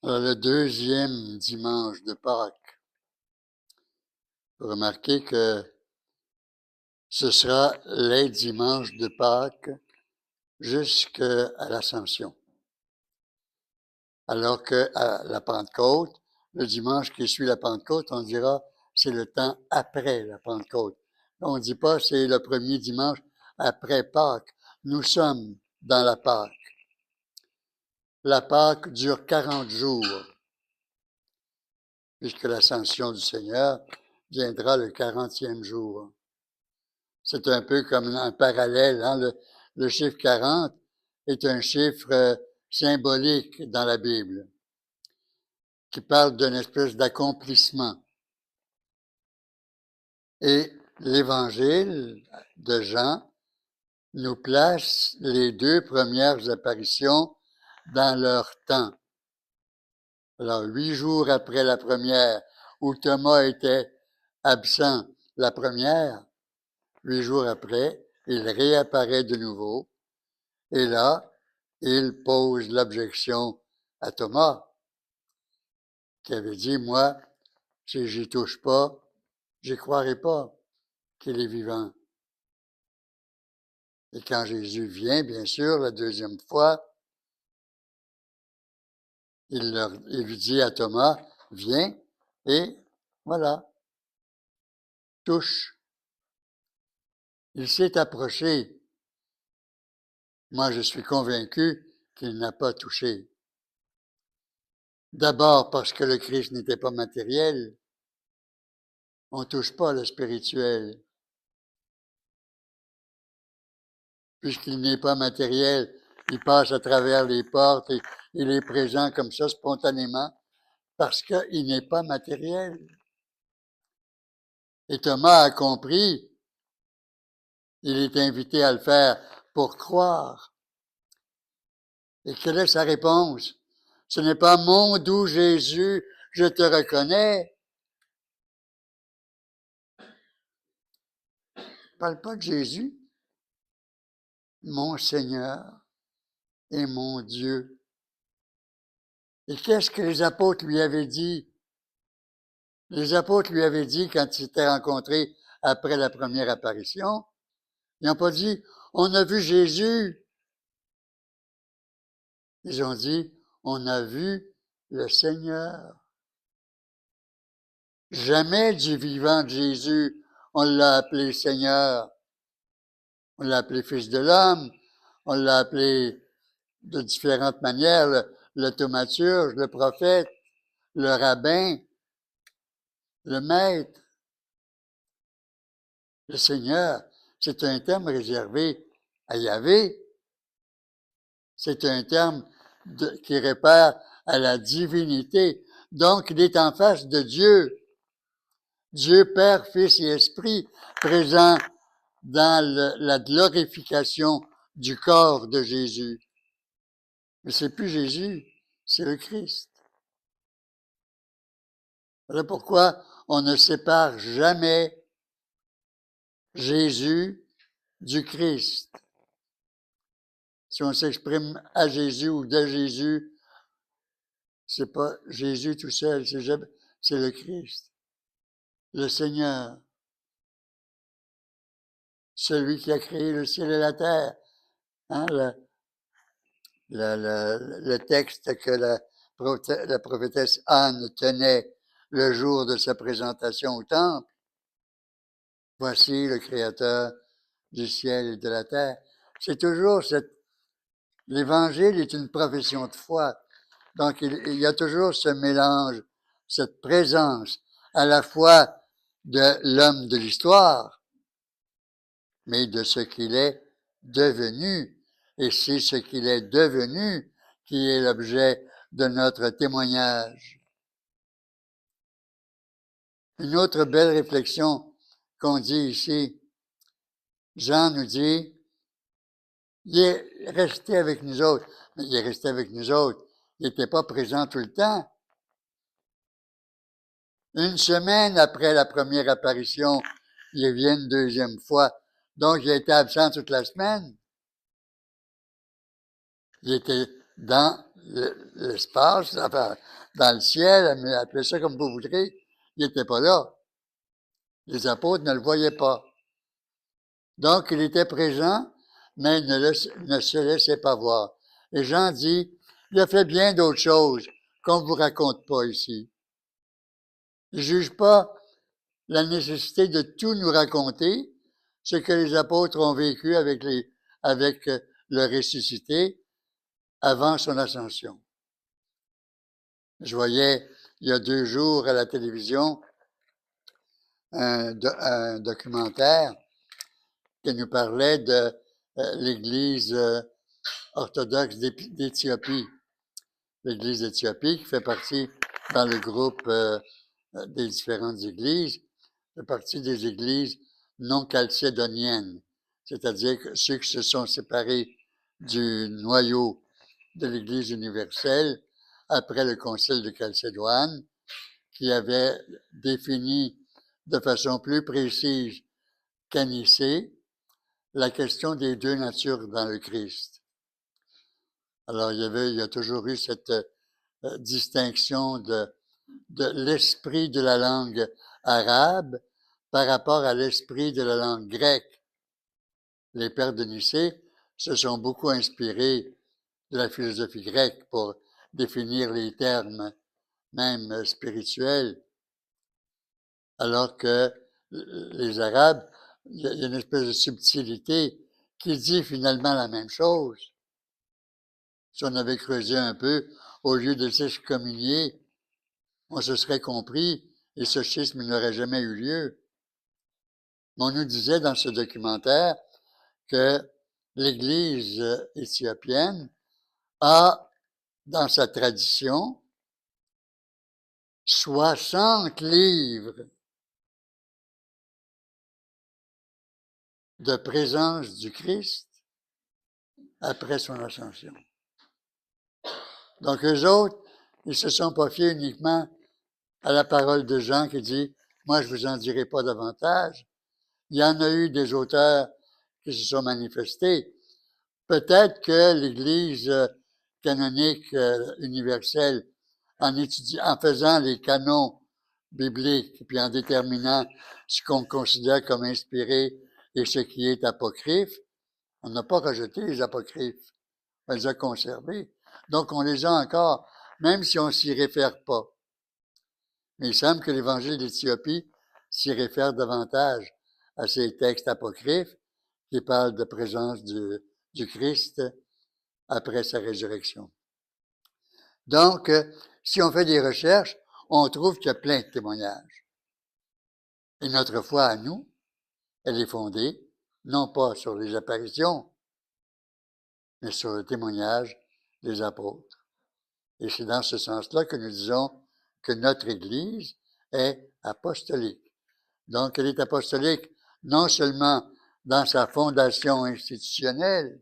Alors, le deuxième dimanche de Pâques, vous remarquez que ce sera les dimanches de Pâques jusqu'à l'Ascension. Alors que à la Pentecôte, le dimanche qui suit la Pentecôte, on dira c'est le temps après la Pentecôte. On ne dit pas c'est le premier dimanche après Pâques. Nous sommes dans la Pâque. La Pâque dure 40 jours, puisque l'ascension du Seigneur viendra le 40e jour. C'est un peu comme un parallèle. Hein? Le chiffre 40 est un chiffre symbolique dans la Bible, qui parle d'une espèce d'accomplissement. Et l'évangile de Jean nous place les deux premières apparitions dans leur temps. Alors, 8 jours après la première, où Thomas était absent la première, 8 jours après, il réapparaît de nouveau. Et là, il pose l'objection à Thomas, qui avait dit, moi, si j'y touche pas, j'y croirai pas qu'il est vivant. Et quand Jésus vient, bien sûr, la deuxième fois, il lui dit à Thomas, viens, et voilà, touche. Il s'est approché. Moi, je suis convaincu qu'il n'a pas touché. D'abord parce que le Christ n'était pas matériel. On ne touche pas le spirituel. Puisqu'il n'est pas matériel, il passe à travers les portes et il est présent comme ça spontanément parce qu'il n'est pas matériel. Et Thomas a compris, il est invité à le faire pour croire. Et quelle est sa réponse? Ce n'est pas mon doux Jésus, je te reconnais. Il ne parle pas de Jésus. Mon Seigneur et mon Dieu. Et qu'est-ce que les apôtres lui avaient dit? Les apôtres lui avaient dit quand ils s'étaient rencontrés après la première apparition, ils n'ont pas dit, on a vu Jésus. Ils ont dit, on a vu le Seigneur. Jamais du vivant de Jésus, on l'a appelé Seigneur. On l'a appelé Fils de l'homme. On l'a appelé de différentes manières, le thaumaturge, le prophète, le rabbin, le maître. Le Seigneur, c'est un terme réservé à Yahvé. C'est un terme qui réfère à la divinité. Donc, il est en face de Dieu. Dieu Père, Fils et Esprit, présent dans la glorification du corps de Jésus. Mais c'est plus Jésus, c'est le Christ. Voilà pourquoi on ne sépare jamais Jésus du Christ. Si on s'exprime à Jésus ou de Jésus, c'est pas Jésus tout seul, c'est le Christ, le Seigneur, celui qui a créé le ciel et la terre. Hein, le texte que la prophétesse Anne tenait le jour de sa présentation au temple. Voici le Créateur du ciel et de la terre. C'est toujours l'Évangile est une profession de foi. Donc, il y a toujours ce mélange, cette présence à la fois de l'homme de l'histoire, mais de ce qu'il est devenu. Et c'est ce qu'il est devenu qui est l'objet de notre témoignage. Une autre belle réflexion qu'on dit ici, Jean nous dit, il est resté avec nous autres. Mais il est resté avec nous autres. Il n'était pas présent tout le temps. Une semaine après la première apparition, il vient une deuxième fois. Donc, il a été absent toute la semaine. Il était dans l'espace, enfin, dans le ciel, mais appelez ça comme vous voudrez, il n'était pas là. Les apôtres ne le voyaient pas. Donc, il était présent, mais ne se laissait pas voir. Et Jean dit, il a fait bien d'autres choses qu'on ne vous raconte pas ici. Il ne juge pas la nécessité de tout nous raconter, ce que les apôtres ont vécu avec le ressuscité avant son ascension. Je voyais il y a 2 jours à la télévision un documentaire qui nous parlait de l'Église orthodoxe d'Éthiopie. L'Église d'Éthiopie qui fait partie dans le groupe des différentes églises, fait partie des églises non chalcédoniennes, c'est-à-dire que ceux qui se sont séparés du noyau de l'Église universelle après le Concile de Chalcédoine, qui avait défini de façon plus précise qu'à Nicée la question des 2 natures dans le Christ. Alors, il y a toujours eu cette distinction de l'esprit de la langue arabe par rapport à l'esprit de la langue grecque. Les pères de Nicée se sont beaucoup inspirés de la philosophie grecque pour définir les termes même spirituels, alors que les Arabes, il y a une espèce de subtilité qui dit finalement la même chose. Si on avait creusé un peu, au lieu de s'excommunier, on se serait compris et ce schisme n'aurait jamais eu lieu. Mais on nous disait dans ce documentaire que l'Église éthiopienne a, dans sa tradition, 60 livres de présence du Christ après son ascension. Donc, eux autres, ils se sont pas fiés uniquement à la parole de Jean qui dit « Moi, je vous en dirai pas davantage ». Il y en a eu des auteurs qui se sont manifestés. Peut-être que l'Église canonique universelle, en faisant les canons bibliques, puis en déterminant ce qu'on considère comme inspiré et ce qui est apocryphe, on n'a pas rejeté les apocryphes, on les a conservés. Donc, on les a encore, même si on s'y réfère pas. Mais il semble que l'Évangile d'Éthiopie s'y réfère davantage à ces textes apocryphes qui parlent de présence du Christ après sa résurrection. Donc, si on fait des recherches, on trouve qu'il y a plein de témoignages. Et notre foi à nous, elle est fondée non pas sur les apparitions, mais sur le témoignage des apôtres. Et c'est dans ce sens-là que nous disons que notre Église est apostolique. Donc, elle est apostolique non seulement dans sa fondation institutionnelle,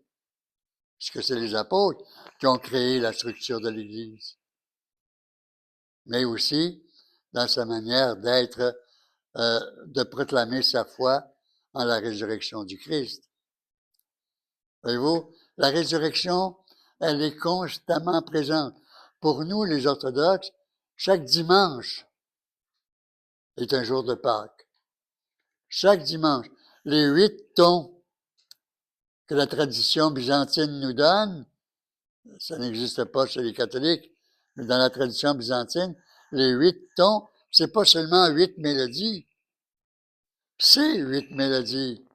puisque c'est les apôtres qui ont créé la structure de l'Église, mais aussi dans sa manière d'être, de proclamer sa foi en la résurrection du Christ. Voyez-vous, la résurrection, elle est constamment présente. Pour nous, les orthodoxes, chaque dimanche est un jour de Pâques. Chaque dimanche. Les 8 tons que la tradition byzantine nous donne, ça n'existe pas chez les catholiques, mais dans la tradition byzantine, les 8 tons, c'est pas seulement 8 mélodies. C'est 8 mélodies.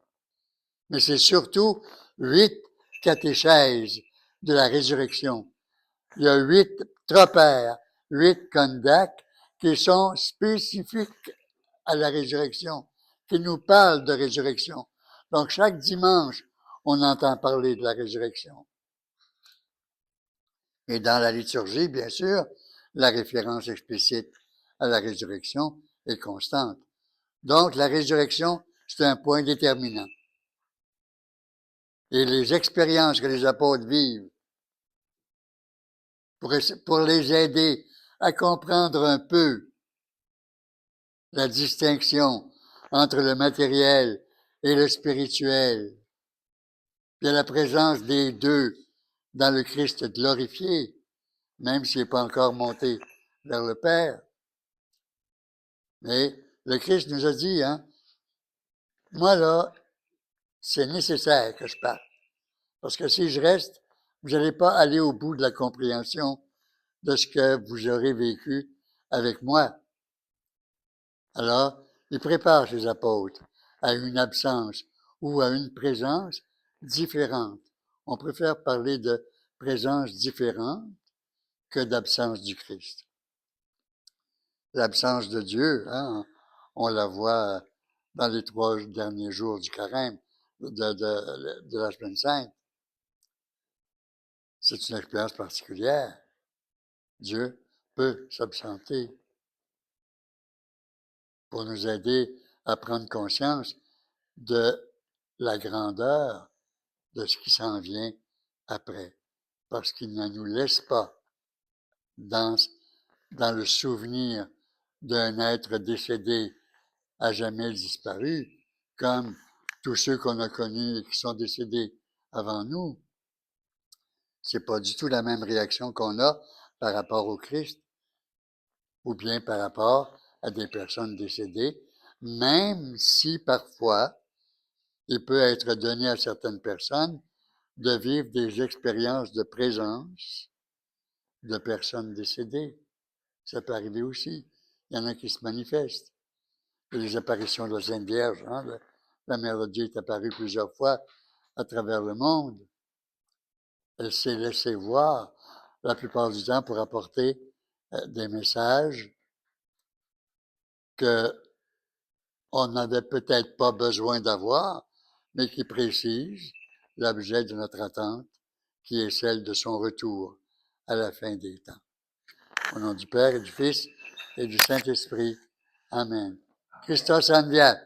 Mais c'est surtout 8 catéchèses de la résurrection. Il y a 8 tropères, 8 condacs qui sont spécifiques à la résurrection, qui nous parlent de résurrection. Donc, chaque dimanche, on entend parler de la résurrection. Et dans la liturgie, bien sûr, la référence explicite à la résurrection est constante. Donc, la résurrection, c'est un point déterminant. Et les expériences que les apôtres vivent pour les aider à comprendre un peu la distinction entre le matériel et le spirituel, puis la présence des deux dans le Christ glorifié, même s'il n'est pas encore monté vers le Père. Mais le Christ nous a dit, hein, moi là, c'est nécessaire que je parte. Parce que si je reste, vous n'allez pas aller au bout de la compréhension de ce que vous aurez vécu avec moi. Alors, il prépare ses apôtres à une absence ou à une présence différente. On préfère parler de présence différente que d'absence du Christ. L'absence de Dieu, hein, on la voit dans les 3 derniers jours du carême de la semaine sainte. C'est une expérience particulière. Dieu peut s'absenter pour nous aider à prendre conscience de la grandeur de ce qui s'en vient après, parce qu'il ne nous laisse pas dans le souvenir d'un être décédé à jamais disparu, comme tous ceux qu'on a connus et qui sont décédés avant nous. C'est pas du tout la même réaction qu'on a par rapport au Christ, ou bien par rapport à des personnes décédées, même si parfois il peut être donné à certaines personnes de vivre des expériences de présence de personnes décédées. Ça peut arriver aussi. Il y en a qui se manifestent. Il y a les apparitions de la Sainte Vierge. Hein? La Mère de Dieu est apparue plusieurs fois à travers le monde. Elle s'est laissée voir la plupart du temps pour apporter des messages que on n'avait peut-être pas besoin d'avoir, mais qui précisent l'objet de notre attente, qui est celle de son retour à la fin des temps. Au nom du Père et du Fils et du Saint-Esprit. Amen. Christos Anviat.